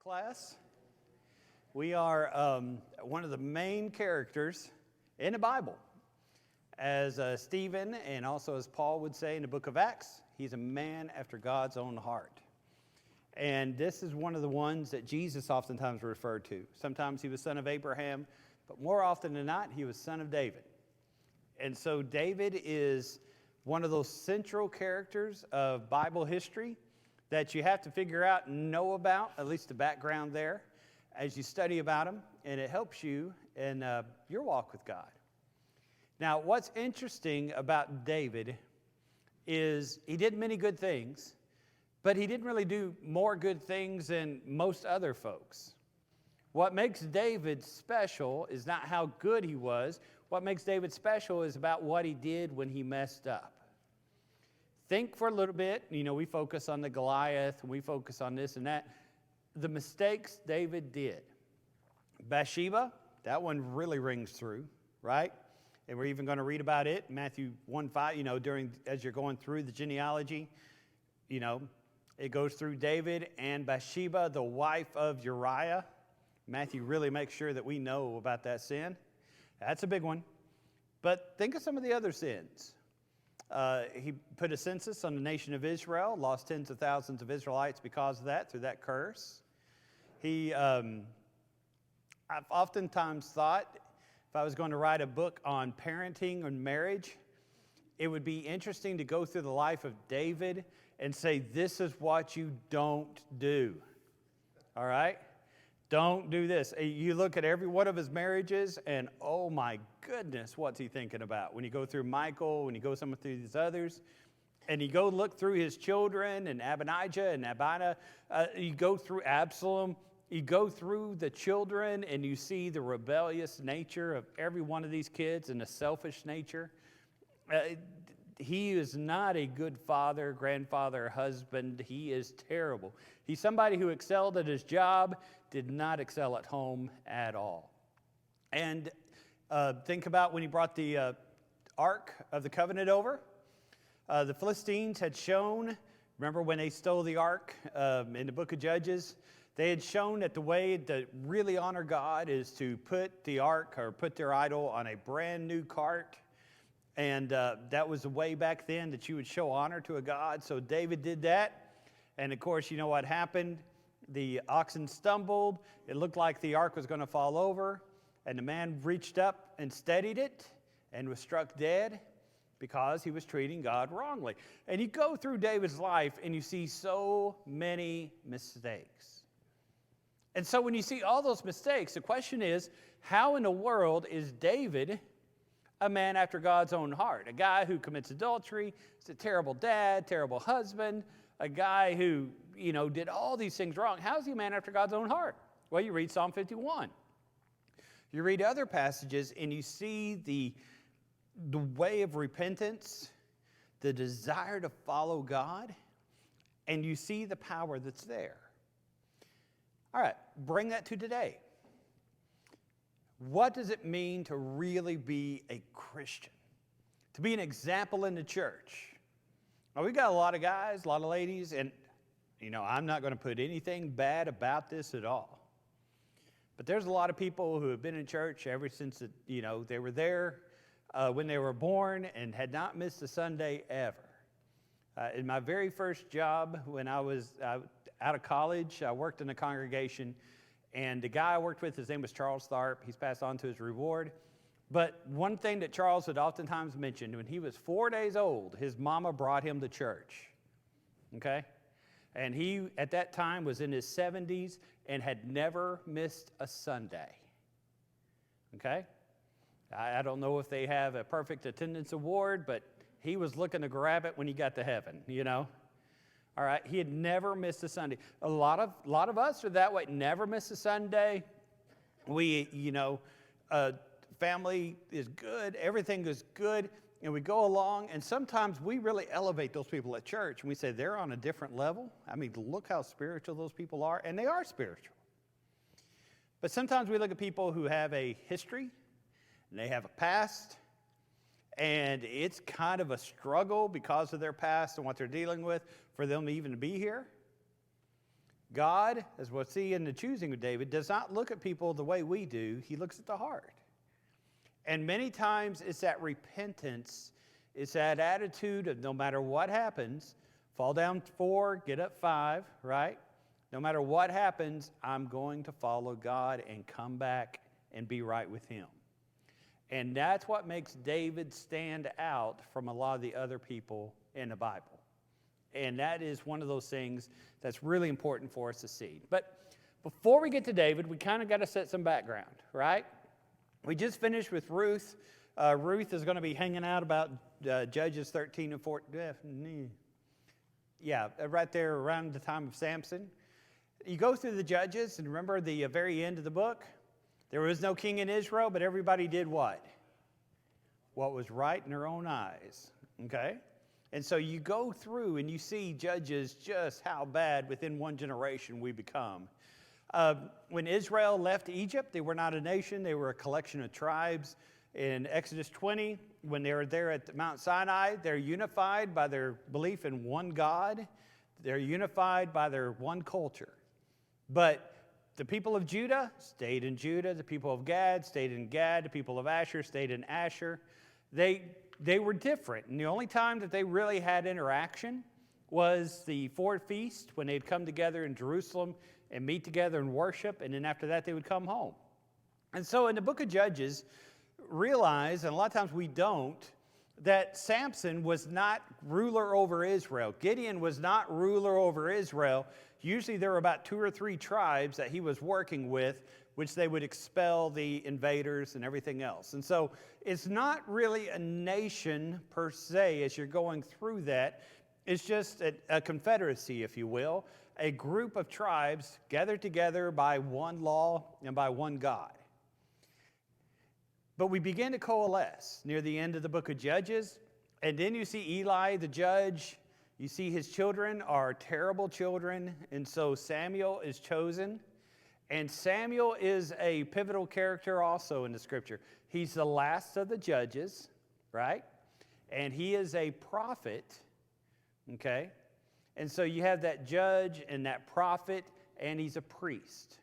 class. We are one of the main characters in the Bible. As Stephen and also as Paul would say in the book of Acts, he's a man after God's own heart. And this is one of the ones that Jesus oftentimes referred to. Sometimes he was son of Abraham, but more often than not, he was son of David. And so David is one of those central characters of Bible history that you have to figure out and know about, at least the background there, as you study about him, and it helps you in your walk with God. Now, what's interesting about David is he did many good things, but he didn't really do more good things than most other folks. What makes David special is not how good he was. What makes David special is about what he did when he messed up. Think for a little bit. You know, we focus on the Goliath, we focus on this and that. The mistakes David did. Bathsheba, that one really rings through, right? And we're even going to read about it, Matthew 1:5, you know, as you're going through the genealogy, you know, it goes through David and Bathsheba, the wife of Uriah. Matthew really makes sure that we know about that sin. That's a big one. But think of some of the other sins. He put a census on the nation of Israel, lost tens of thousands of Israelites because of that, through that curse. I've oftentimes thought if I was going to write a book on parenting and marriage, it would be interesting to go through the life of David and say, this is what you don't do. All right? Don't do this. You look at every one of his marriages, and oh my goodness, what's he thinking about? When you go through Michael, when you go through these others, and you go look through his children, and Abinijah and Abana, you go through Absalom, you go through the children, and you see the rebellious nature of every one of these kids and the selfish nature. He is not a good father, grandfather, husband. He is terrible. He's somebody who excelled at his job, did not excel at home at all. And think about when he brought the Ark of the Covenant over. The Philistines had shown, remember when they stole the Ark in the book of Judges? They had shown that the way to really honor God is to put the Ark or put their idol on a brand new cart. And that was the way back then that you would show honor to a God. So David did that. And of course, you know what happened? The oxen stumbled. It looked like the ark was going to fall over. And the man reached up and steadied it and was struck dead because he was treating God wrongly. And you go through David's life and you see so many mistakes. And so when you see all those mistakes, the question is, how in the world is David a man after God's own heart? A guy who commits adultery, is a terrible dad, terrible husband, a guy who, you know, did all these things wrong. How is he a man after God's own heart? Well, you read Psalm 51. You read other passages and you see the way of repentance, the desire to follow God, and you see the power that's there. All right, bring that to today. What does it mean to really be a Christian? To be an example in the church? Well, we've got a lot of guys, a lot of ladies, and, you know, I'm not going to put anything bad about this at all. But there's a lot of people who have been in church ever since, you know, they were there when they were born and had not missed a Sunday ever. In my very first job, when I was out of college, I worked in a congregation. And the guy I worked with, his name was Charles Tharp. He's passed on to his reward. But one thing that Charles would oftentimes mention, when he was 4 days old, his mama brought him to church. Okay? And he, at that time, was in his 70s and had never missed a Sunday. Okay? I don't know if they have a perfect attendance award, but he was looking to grab it when he got to heaven, you know? All right, he had never missed a Sunday. A lot of us are that way, never miss a Sunday. We, you know, family is good, everything is good, and we go along, and sometimes we really elevate those people at church, and we say they're on a different level. I mean, look how spiritual those people are, and they are spiritual. But sometimes we look at people who have a history, and they have a past, and it's kind of a struggle because of their past and what they're dealing with for them even to be here. God, as we'll see in the choosing of David, does not look at people the way we do. He looks at the heart. And many times it's that repentance, it's that attitude of no matter what happens, fall down 4, get up 5, right? No matter what happens, I'm going to follow God and come back and be right with him. And that's what makes David stand out from a lot of the other people in the Bible. And that is one of those things that's really important for us to see. But before we get to David, we kind of got to set some background, right? We just finished with Ruth. Ruth is going to be hanging out about Judges 13 and 14. Yeah, right there around the time of Samson. You go through the Judges, and remember the very end of the book? There was no king in Israel, but everybody did what? What was right in their own eyes, okay? And so you go through and you see Judges just how bad within one generation we become. When Israel left Egypt, they were not a nation. They were a collection of tribes. In Exodus 20, when they were there at Mount Sinai, they're unified by their belief in one God. They're unified by their one culture. But the people of Judah stayed in Judah. The people of Gad stayed in Gad. The people of Asher stayed in Asher. They were different. And the only time that they really had interaction was the fourth feast, when they'd come together in Jerusalem and meet together and worship. And then after that, they would come home. And so in the book of Judges, realize, and a lot of times we don't, that Samson was not ruler over Israel. Gideon was not ruler over Israel. Usually there were about 2 or 3 tribes that he was working with, which they would expel the invaders and everything else. And so it's not really a nation per se as you're going through that. It's just a confederacy, if you will, a group of tribes gathered together by one law and by one God. But we begin to coalesce near the end of the book of Judges. And then you see Eli, the judge. You see his children are terrible children. And so Samuel is chosen. And Samuel is a pivotal character also in the scripture. He's the last of the judges, right? And he is a prophet, okay? And so you have that judge and that prophet, and he's a priest.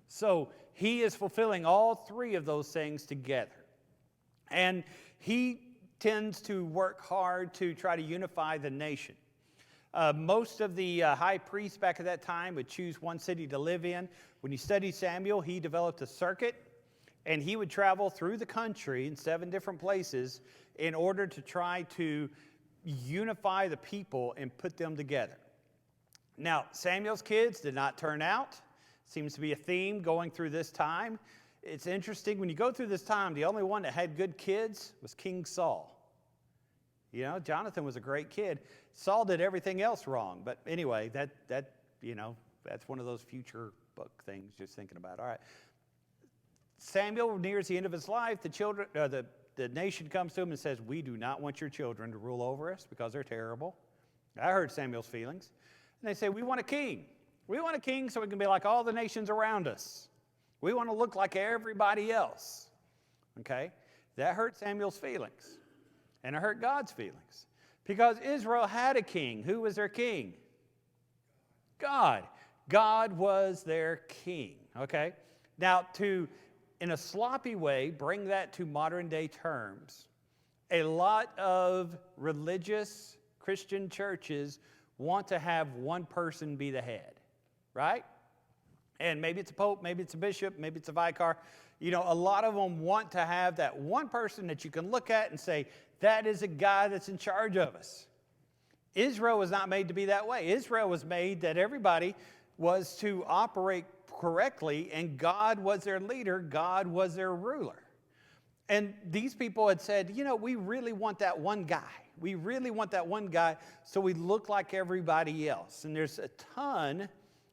So he is fulfilling all 3 of those things together. And he tends to work hard to try to unify the nation. Most of the high priests back at that time would choose one city to live in. When you study Samuel, he developed a circuit, and he would travel through the country in 7 different places in order to try to unify the people and put them together. Now, Samuel's kids did not turn out. Seems to be a theme going through this time. It's interesting, when you go through this time, the only one that had good kids was King Saul. You know, Jonathan was a great kid. Saul did everything else wrong. But anyway, that's one of those future book things just thinking about. All right. Samuel nears the end of his life. The nation comes to him and says, "We do not want your children to rule over us because they're terrible." I hurt Samuel's feelings. And they say, "We want a king. We want a king so we can be like all the nations around us. We want to look like everybody else." Okay? That hurt Samuel's feelings. And it hurt God's feelings. Because Israel had a king. Who was their king? God. God was their king. Okay? Now, in a sloppy way, bring that to modern day terms, a lot of religious Christian churches want to have one person be the head. Right? And maybe it's a pope, maybe it's a bishop, maybe it's a vicar. You know, a lot of them want to have that one person that you can look at and say, that is a guy that's in charge of us. Israel was not made to be that way. Israel was made that everybody was to operate correctly, and God was their leader, God was their ruler. And these people had said, you know, we really want that one guy. We really want that one guy so we look like everybody else. And there's a ton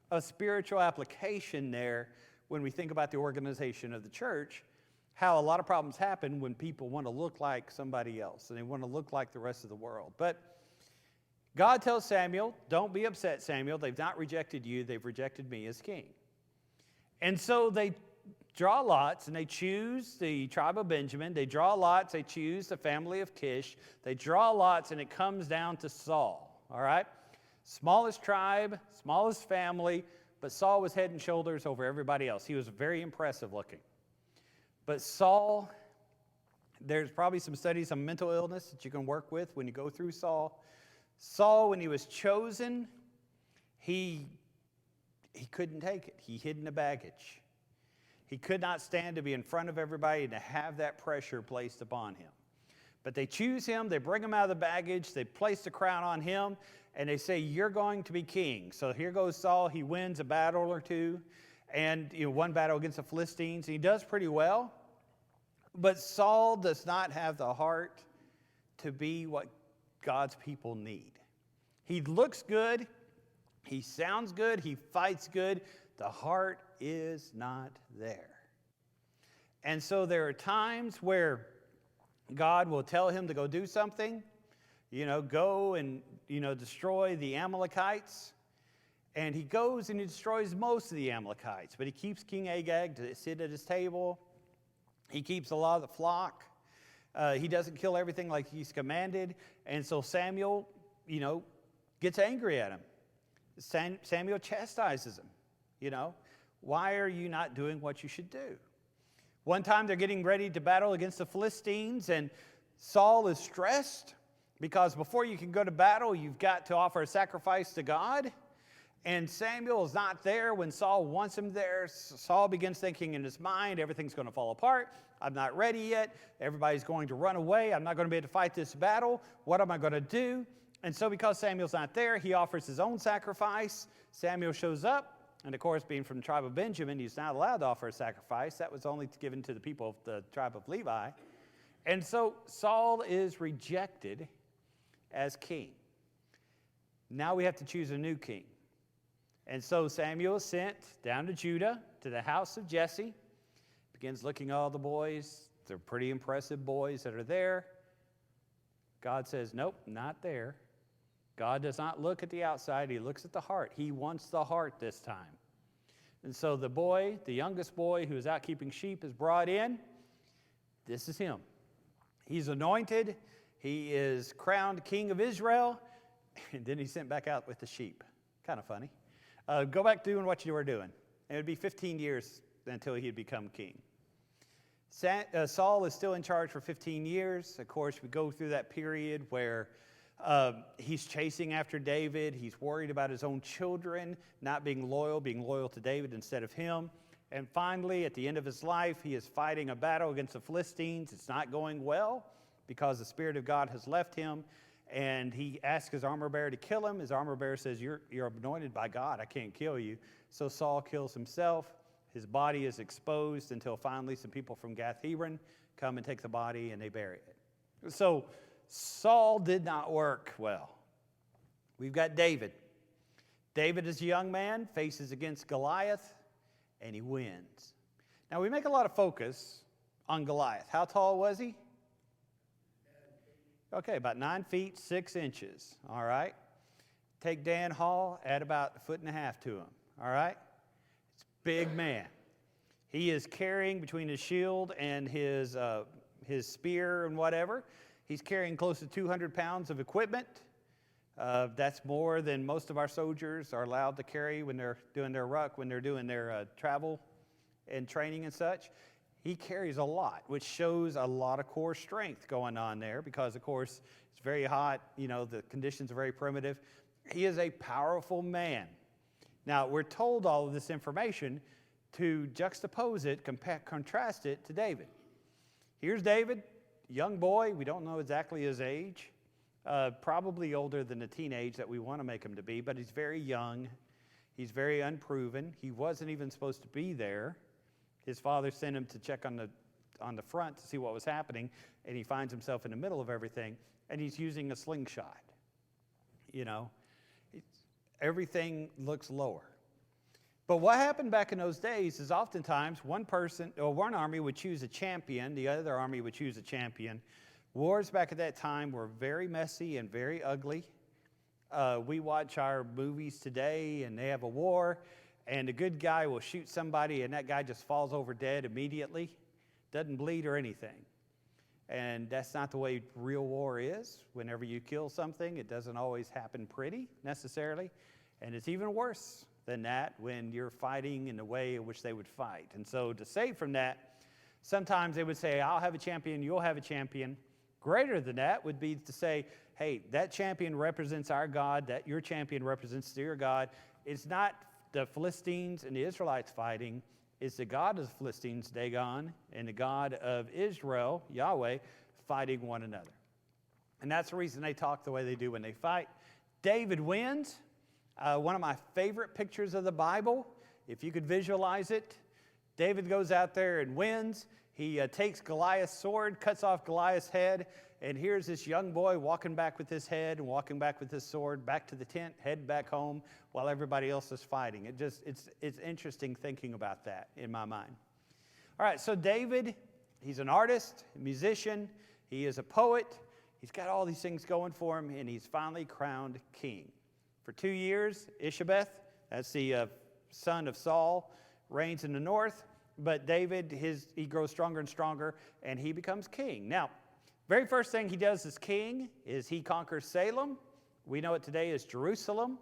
of spiritual application there when we think about the organization of the church, how a lot of problems happen when people want to look like somebody else and they want to look like the rest of the world. But God tells Samuel, don't be upset, Samuel. They've not rejected you. They've rejected me as king. And so they draw lots and they choose the tribe of Benjamin. They draw lots. They choose the family of Kish. They draw lots and it comes down to Saul. All right? Smallest tribe, smallest family, but Saul was head and shoulders over everybody else. He was very impressive looking. But Saul, there's probably some studies on mental illness that you can work with when you go through Saul. Saul, when he was chosen, he couldn't take it. He hid in the baggage. He could not stand to be in front of everybody and to have that pressure placed upon him. But they choose him, they bring him out of the baggage, they place the crown on him, and they say, you're going to be king. So here goes Saul. He wins a battle or two, and one battle against the Philistines, and he does pretty well. But Saul does not have the heart to be what God's people need. He looks good, he sounds good, he fights good. The heart is not there. And so there are times where God will tell him to go do something, go and, destroy the Amalekites. And he goes and he destroys most of the Amalekites, but he keeps King Agag to sit at his table. He keeps a lot of the flock. He doesn't kill everything like he's commanded. And so Samuel, gets angry at him. Samuel chastises him. Why are you not doing what you should do? One time they're getting ready to battle against the Philistines, and Saul is stressed because before you can go to battle, you've got to offer a sacrifice to God. And Samuel is not there when Saul wants him there. Saul begins thinking in his mind, everything's going to fall apart. I'm not ready yet. Everybody's going to run away. I'm not going to be able to fight this battle. What am I going to do? And so because Samuel's not there, he offers his own sacrifice. Samuel shows up. And of course, being from the tribe of Benjamin, he's not allowed to offer a sacrifice. That was only given to the people of the tribe of Levi. And so Saul is rejected as king. Now we have to choose a new king. And so Samuel is sent down to Judah, to the house of Jesse. Begins looking at all the boys. They're pretty impressive boys that are there. God says, nope, not there. God does not look at the outside. He looks at the heart. He wants the heart this time. And so the boy, the youngest boy who is out keeping sheep, is brought in. This is him. He's anointed. He is crowned king of Israel. And then he's sent back out with the sheep. Kind of funny. Go back doing what you were doing. It would be 15 years until he'd become king. Saul is still in charge for 15 years. Of course, we go through that period where he's chasing after David. He's worried about his own children not being loyal to David instead of him. And finally, at the end of his life, he is fighting a battle against the Philistines. It's not going well because the Spirit of God has left him. And he asks his armor bearer to kill him. His armor bearer says, you're anointed by God. I can't kill you. So Saul kills himself. His body is exposed until finally some people from Gath-Hebron come and take the body and they bury it. So Saul did not work well. We've got David. David is a young man, faces against Goliath, and he wins. Now we make a lot of focus on Goliath. How tall was he? Okay, about 9 feet, 6 inches, all right? Take Dan Hall, add about 1.5 feet to him, all right? It's a big man. He is carrying between his shield and his spear and whatever, he's carrying close to 200 pounds of equipment. That's more than most of our soldiers are allowed to carry when they're doing their ruck, when they're doing their travel and training and such. He carries a lot, which shows a lot of core strength going on there because, of course, it's very hot. The conditions are very primitive. He is a powerful man. Now, we're told all of this information to juxtapose it, contrast it to David. Here's David, young boy. We don't know exactly his age. Probably older than the teenage that we want to make him to be, but he's very young. He's very unproven. He wasn't even supposed to be there. His father sent him to check on the front to see what was happening, and he finds himself in the middle of everything, and he's using a slingshot. Everything looks lower. But what happened back in those days is oftentimes one army would choose a champion, the other army would choose a champion. Wars back at that time were very messy and very ugly. We watch our movies today, and they have a war, and a good guy will shoot somebody, and that guy just falls over dead immediately, doesn't bleed or anything. And that's not the way real war is. Whenever you kill something, it doesn't always happen pretty, necessarily. And it's even worse than that when you're fighting in the way in which they would fight. And so to save from that, sometimes they would say, I'll have a champion, you'll have a champion. Greater than that would be to say, hey, that champion represents our God, that your champion represents your God. It's not the Philistines and the Israelites fighting. It's the God of the Philistines, Dagon, and the God of Israel, Yahweh, fighting one another. And that's the reason they talk the way they do when they fight. David wins. One of my favorite pictures of the Bible, if you could visualize it. David goes out there and wins. He takes Goliath's sword, cuts off Goliath's head, and here's this young boy walking back with his head and walking back with his sword back to the tent, head back home while everybody else is fighting. It's interesting thinking about that in my mind. All right, so David, he's an artist, a musician, he is a poet, he's got all these things going for him, and he's finally crowned king. For 2 years, Ishabeth, that's the son of Saul, reigns in the north. But David, he grows stronger and stronger, and he becomes king. Now, very first thing he does as king is he conquers Salem. We know it today as Jerusalem.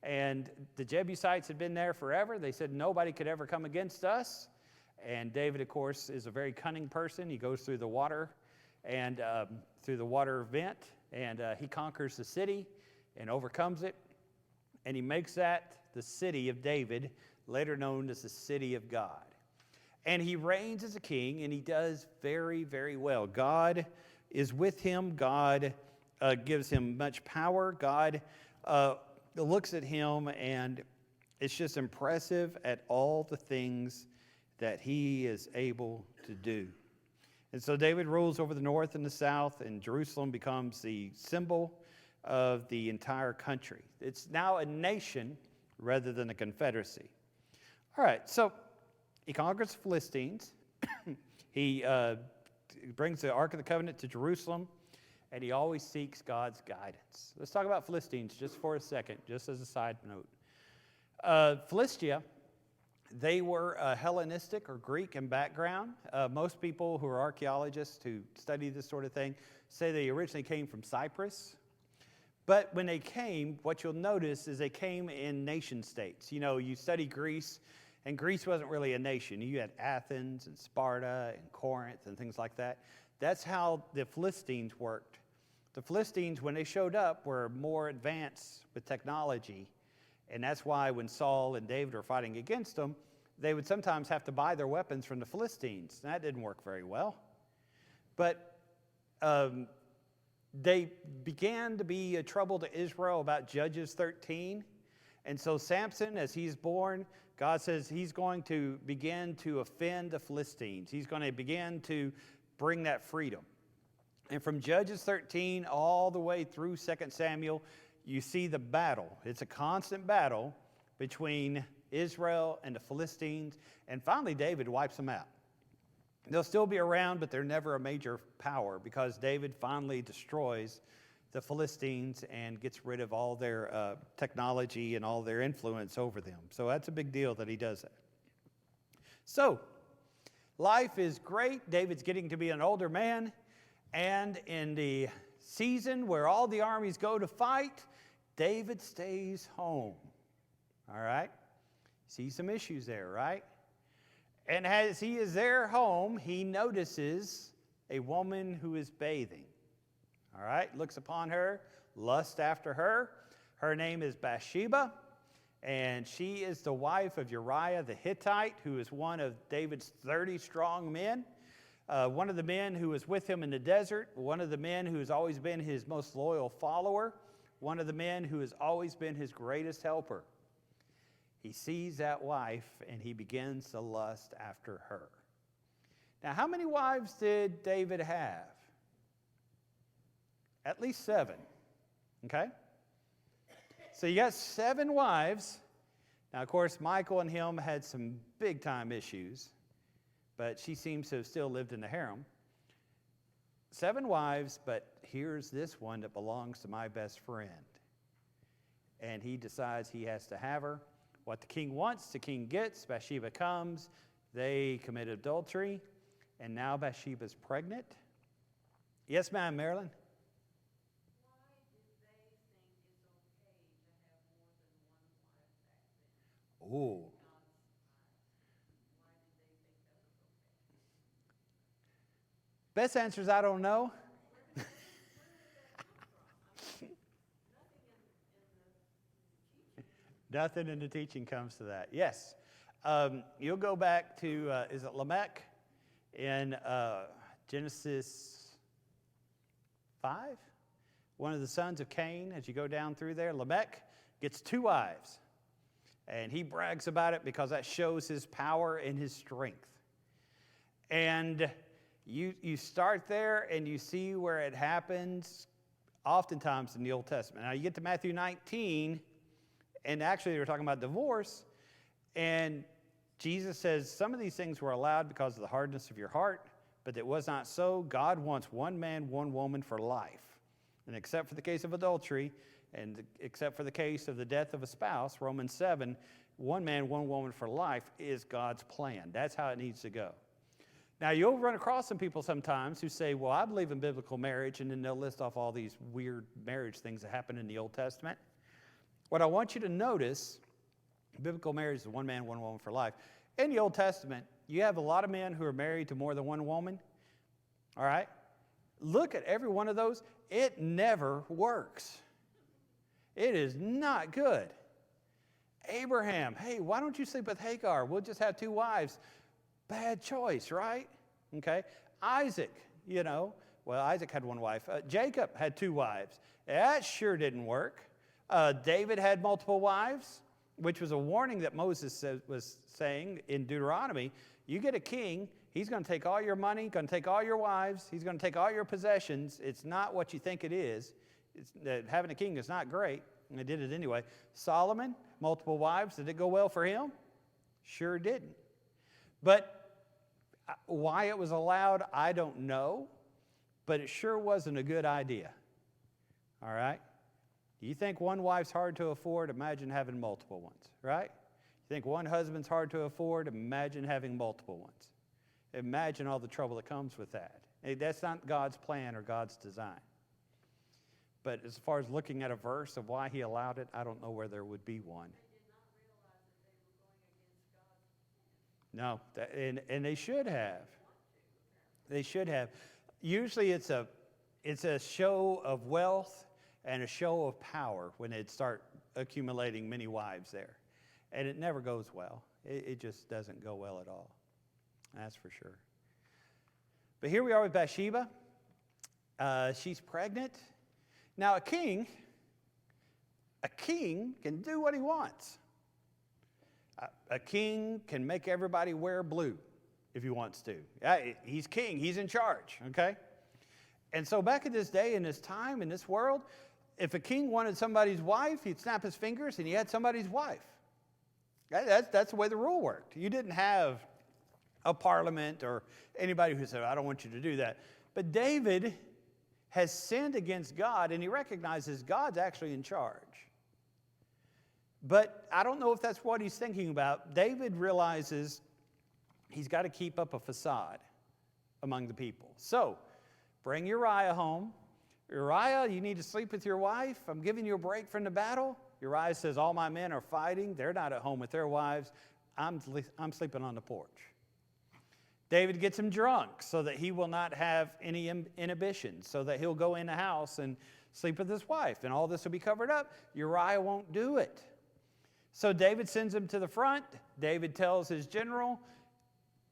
And the Jebusites had been there forever. They said nobody could ever come against us. And David, of course, is a very cunning person. He goes through the water and through the water vent, and he conquers the city and overcomes it, and he makes that the city of David, later known as the city of God. And he reigns as a king, and he does very, very well. God is with him. God gives him much power. God looks at him, and it's just impressive at all the things that he is able to do. And so David rules over the north and the south, and Jerusalem becomes the symbol of the entire country. It's now a nation rather than a confederacy. All right, so he conquers the Philistines. He brings the Ark of the Covenant to Jerusalem, and he always seeks God's guidance. Let's talk about Philistines just for a second, just as a side note. Philistia, they were Hellenistic or Greek in background. Most people who are archaeologists who study this sort of thing say they originally came from Cyprus. But when they came, what you'll notice is they came in nation states. You know, you study Greece, and Greece wasn't really a nation. You had Athens and Sparta and Corinth and things like that. That's how the Philistines worked. The Philistines, when they showed up, were more advanced with technology. And that's why when Saul and David were fighting against them, they would sometimes have to buy their weapons from the Philistines. And that didn't work very well. But they began to be a trouble to Israel about Judges 13. And so Samson, as he's born, God says he's going to begin to offend the Philistines. He's going to begin to bring that freedom. And from Judges 13 all the way through 2 Samuel, you see the battle. It's a constant battle between Israel and the Philistines. And finally, David wipes them out. They'll still be around, but they're never a major power because David finally destroys the Philistines and gets rid of all their technology and all their influence over them. So that's a big deal that he does that. So, life is great. David's getting to be an older man. And in the season where all the armies go to fight, David stays home. All right? See some issues there, right? And as he is there home, he notices a woman who is bathing. All right? Looks upon her, lusts after her. Her name is Bathsheba, and she is the wife of Uriah the Hittite, who is one of David's 30 strong men. One of the men who was with him in the desert, one of the men who has always been his most loyal follower, one of the men who has always been his greatest helper. He sees that wife and he begins to lust after her. Now, how many wives did David have? At least 7. Okay? So you got 7 wives. Now, of course, Michal and him had some big time issues, but she seems to have still lived in the harem. 7 wives, but here's this one that belongs to my best friend. And he decides he has to have her. What the king wants, the king gets. Bathsheba comes. They commit adultery. And now Bathsheba's pregnant. Yes, ma'am, Marilyn? Why did they think it's okay to have more than one wife back then? Ooh. Best answer is I don't know. Nothing in the teaching comes to that. Yes. You'll go back to, is it Lamech in Genesis 5? One of the sons of Cain, as you go down through there, Lamech gets 2 wives. And he brags about it because that shows his power and his strength. And you start there and you see where it happens oftentimes in the Old Testament. Now you get to Matthew 19, and actually they were talking about divorce, and Jesus says some of these things were allowed because of the hardness of your heart, but it was not so. God wants one man, one woman for life. And except for the case of adultery, and except for the case of the death of a spouse, Romans 7, one man, one woman for life is God's plan. That's how it needs to go. Now, you'll run across some people sometimes who say, well, I believe in biblical marriage, and then they'll list off all these weird marriage things that happen in the Old Testament. What I want you to notice, biblical marriage is one man, one woman for life. In the Old Testament, you have a lot of men who are married to more than one woman. All right? Look at every one of those. It never works. It is not good. Abraham, hey, why don't you sleep with Hagar? We'll just have 2 wives. Bad choice, right? Okay. Isaac, Isaac had 1 wife. Jacob had 2 wives. That sure didn't work. David had multiple wives, which was a warning that Moses was saying in Deuteronomy. You get a king, he's going to take all your money, going to take all your wives, he's going to take all your possessions. It's not what you think it is. Having a king is not great, and they did it anyway. Solomon, multiple wives. Did it go well for him? Sure didn't. But why it was allowed, I don't know, but it sure wasn't a good idea. All right? You think 1 wife's hard to afford? Imagine having multiple ones, right? You think 1 husband's hard to afford? Imagine having multiple ones. Imagine all the trouble that comes with that. That's not God's plan or God's design. But as far as looking at a verse of why he allowed it, I don't know where there would be one. No, and they should have. They should have. Usually it's a show of wealth and a show of power when they start accumulating many wives there. And it never goes well. It just doesn't go well at all. That's for sure. But here we are with Bathsheba. She's pregnant. Now a king can do what he wants. A king can make everybody wear blue if he wants to. He's king. He's in charge, okay? And so back in this day, in this time, in this world, if a king wanted somebody's wife, he'd snap his fingers and he had somebody's wife. That's the way the rule worked. You didn't have a parliament or anybody who said, I don't want you to do that. But David has sinned against God, and he recognizes God's actually in charge. But I don't know if that's what he's thinking about. David realizes he's got to keep up a facade among the people. So, bring Uriah home. Uriah, you need to sleep with your wife. I'm giving you a break from the battle. Uriah says, all my men are fighting. They're not at home with their wives. I'm sleeping on the porch. David gets him drunk so that he will not have any inhibitions, so that he'll go in the house and sleep with his wife, and all this will be covered up. Uriah won't do it. So David sends him to the front. David tells his general,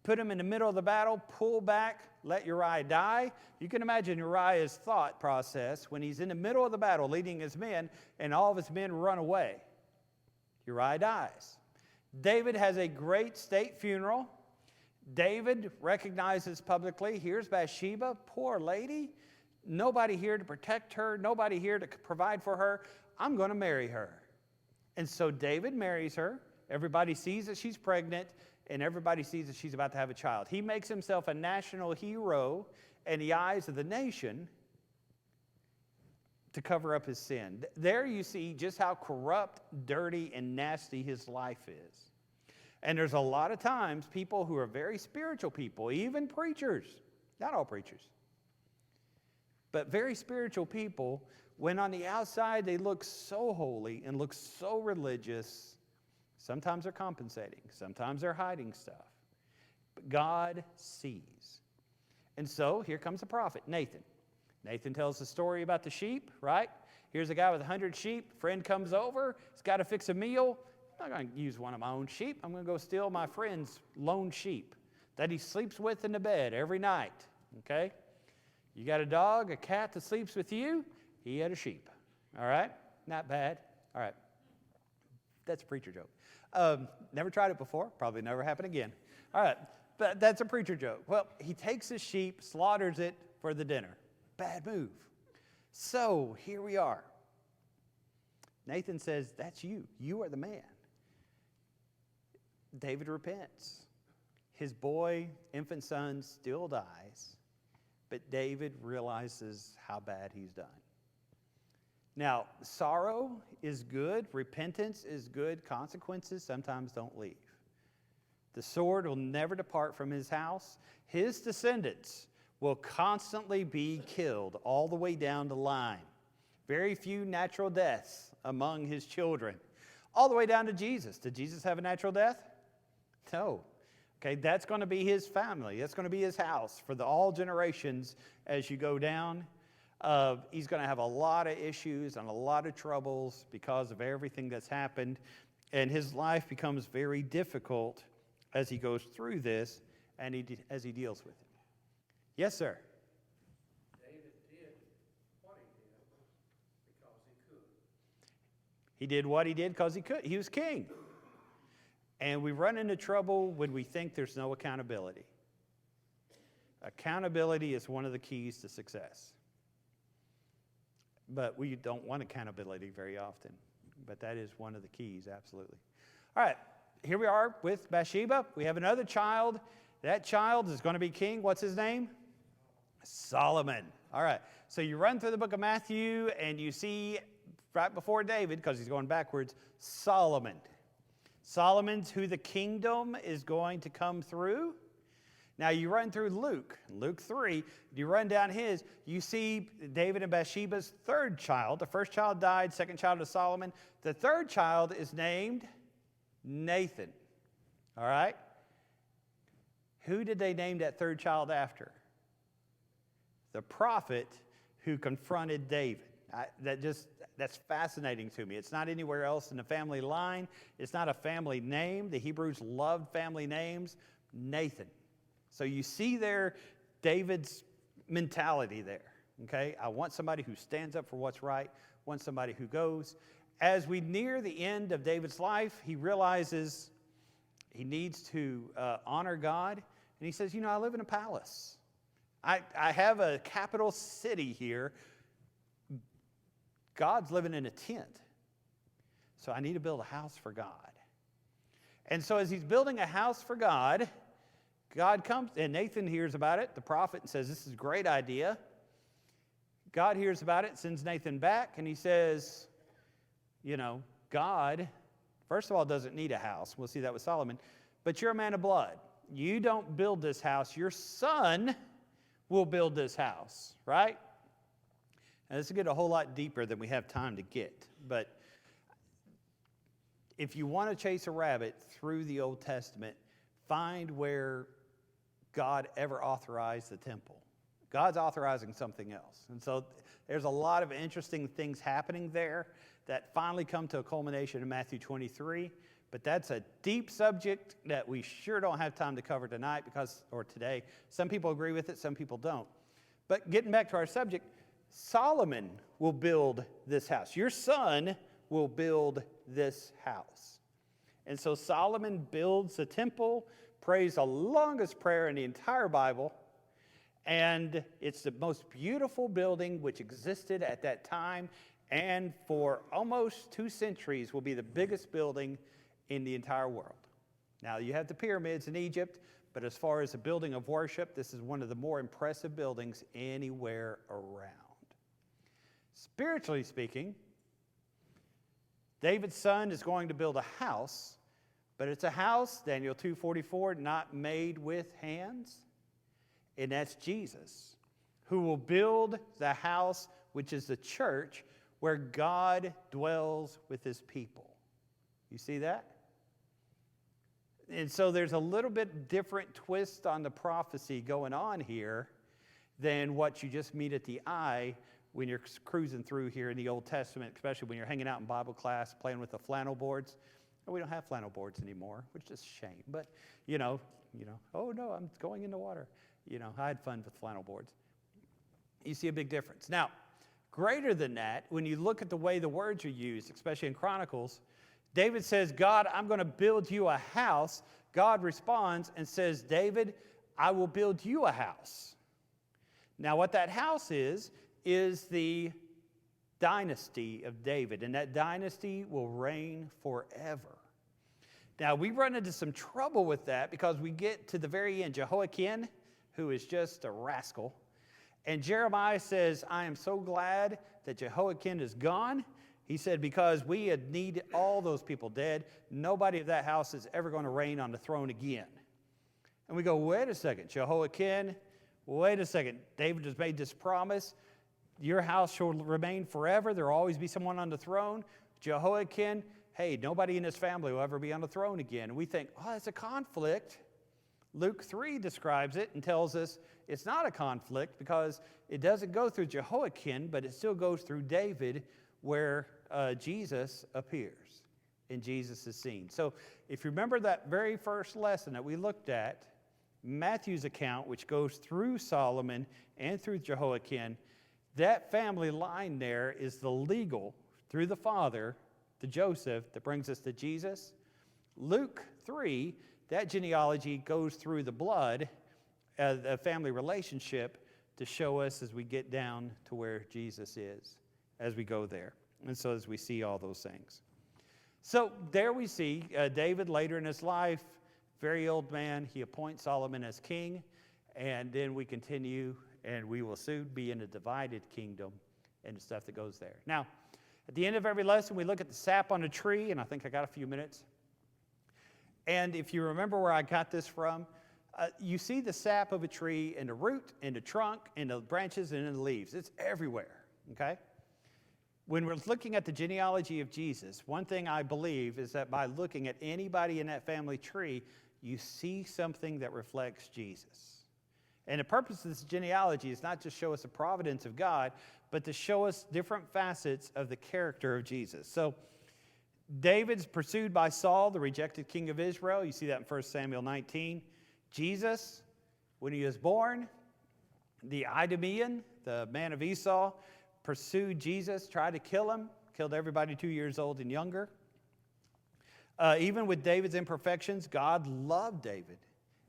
put him in the middle of the battle, pull back, let Uriah die. You can imagine Uriah's thought process when he's in the middle of the battle leading his men, and all of his men run away. Uriah dies. David has a great state funeral. David recognizes publicly, here's Bathsheba, poor lady. Nobody here to protect her, nobody here to provide for her. I'm going to marry her. And so David marries her. Everybody sees that she's pregnant, and everybody sees that she's about to have a child. He makes himself a national hero in the eyes of the nation to cover up his sin. There you see just how corrupt, dirty, and nasty his life is. And there's a lot of times people who are very spiritual people, even preachers, not all preachers, but very spiritual people, when on the outside they look so holy and look so religious, Sometimes they're compensating. Sometimes they're hiding stuff. But God sees. And so here comes the prophet, Nathan. Nathan tells the story about the sheep, right? Here's a guy with 100 sheep. Friend comes over. He's got to fix a meal. I'm not going to use one of my own sheep. I'm going to go steal my friend's lone sheep that he sleeps with in the bed every night, okay? You got a dog, a cat that sleeps with you. He had a sheep, all right? Not bad. All right. That's a preacher joke. Never tried it before. Probably never happen again. All right. But that's a preacher joke. Well, he takes his sheep, slaughters it for the dinner. Bad move. So here we are. Nathan says, that's you. You are the man. David repents. His boy, infant son, still dies. But David realizes how bad he's done. Now, sorrow is good. Repentance is good. Consequences sometimes don't leave. The sword will never depart from his house. His descendants will constantly be killed all the way down the line. Very few natural deaths among his children. All the way down to Jesus. Did Jesus have a natural death? No. Okay, that's going to be his family. That's going to be his house for all generations as you go down. He's going to have a lot of issues and a lot of troubles because of everything that's happened. And his life becomes very difficult as he goes through this and as he deals with it. Yes, sir? David did what he did because he could. He did what he did because he could. He was king. And we run into trouble when we think there's no accountability. Accountability is one of the keys to success. But we don't want accountability very often. But that is one of the keys, absolutely. All right, here we are with Bathsheba. We have another child. That child is going to be king. What's his name? Solomon. All right, so you run through the book of Matthew and you see right before David, because he's going backwards, Solomon. Solomon's who the kingdom is going to come through. Now you run through Luke 3, you run down his, you see David and Bathsheba's third child. The first child died, second child is Solomon. The third child is named Nathan. All right? Who did they name that third child after? The prophet who confronted David. That's fascinating to me. It's not anywhere else in the family line. It's not a family name. The Hebrews loved family names. Nathan. So you see there David's mentality there. Okay? I want somebody who stands up for what's right. Want somebody who goes. As we near the end of David's life, he realizes he needs to honor God. And he says, I live in a palace. I have a capital city here. God's living in a tent. So I need to build a house for God. And so as he's building a house for God, God comes, and Nathan hears about it, the prophet, and says, this is a great idea. God hears about it, sends Nathan back, and he says, God, first of all, doesn't need a house. We'll see that with Solomon. But you're a man of blood. You don't build this house. Your son will build this house, right? And this will get a whole lot deeper than we have time to get. But if you want to chase a rabbit through the Old Testament, find where God ever authorized the temple. God's authorizing something else. And so there's a lot of interesting things happening there that finally come to a culmination in Matthew 23. But that's a deep subject that we sure don't have time to cover tonight or today. Some people agree with it, some people don't. But getting back to our subject, Solomon will build this house. Your son will build this house. And so Solomon builds the temple, prays the longest prayer in the entire Bible, and it's the most beautiful building which existed at that time, and for almost 2 centuries will be the biggest building in the entire world. Now, you have the pyramids in Egypt, but as far as a building of worship, this is one of the more impressive buildings anywhere around. Spiritually speaking, David's son is going to build a house, but it's a house, Daniel 2:44, not made with hands. And that's Jesus, who will build the house, which is the church, where God dwells with his people. You see that? And so there's a little bit different twist on the prophecy going on here than what you just meet at the eye when you're cruising through here in the Old Testament, especially when you're hanging out in Bible class, playing with the flannel boards. And we don't have flannel boards anymore, which is a shame. But, oh no, I'm going in the water. I had fun with flannel boards. You see a big difference. Now, greater than that, when you look at the way the words are used, especially in Chronicles, David says, God, I'm going to build you a house. God responds and says, David, I will build you a house. Now, what that house is the dynasty of David, and that dynasty will reign forever. Now, we run into some trouble with that because we get to the very end. Jehoiakim, who is just a rascal, and Jeremiah says, I am so glad that Jehoiakim is gone. He said, because we had needed all those people dead. Nobody of that house is ever going to reign on the throne again. And we go, wait a second, Jehoiakim, wait a second. David has made this promise. Your house shall remain forever. There will always be someone on the throne. Jehoiakim, hey, nobody in his family will ever be on the throne again. And we think, oh, that's a conflict. Luke 3 describes it and tells us it's not a conflict because it doesn't go through Jehoiakim, but it still goes through David where Jesus appears and Jesus is seen. So if you remember that very first lesson that we looked at, Matthew's account, which goes through Solomon and through Jehoiakim, that family line there is the legal, through the father, to Joseph, that brings us to Jesus. Luke 3, that genealogy goes through the blood, a family relationship, to show us as we get down to where Jesus is, as we go there. And so as we see all those things. So there we see David later in his life, very old man, he appoints Solomon as king, and then we continue, and we will soon be in a divided kingdom and the stuff that goes there. Now, at the end of every lesson, we look at the sap on a tree, and I think I got a few minutes. And if you remember where I got this from, you see the sap of a tree in the root, in the trunk, in the branches, and in the leaves. It's everywhere, okay? When we're looking at the genealogy of Jesus, one thing I believe is that by looking at anybody in that family tree, you see something that reflects Jesus. And the purpose of this genealogy is not just show us the providence of God, but to show us different facets of the character of Jesus. So David's pursued by Saul, the rejected king of Israel. You see that in 1 Samuel 19. Jesus, when he was born, the Idumean, the man of Esau, pursued Jesus, tried to kill him, killed everybody 2 years old and younger. Even with David's imperfections, God loved David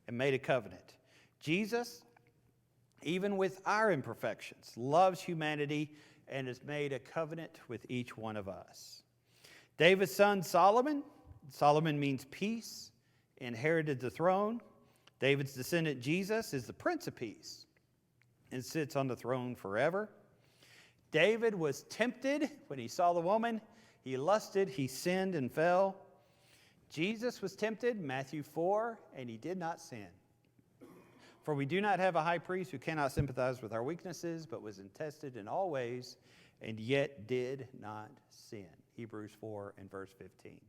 and made a covenant. Jesus, even with our imperfections, loves humanity and has made a covenant with each one of us. David's son Solomon means peace, inherited the throne. David's descendant Jesus is the Prince of Peace and sits on the throne forever. David was tempted when he saw the woman. He lusted, he sinned and fell. Jesus was tempted, Matthew 4, and he did not sin. For we do not have a high priest who cannot sympathize with our weaknesses, but was tested in all ways, and yet did not sin. Hebrews 4 and verse 15.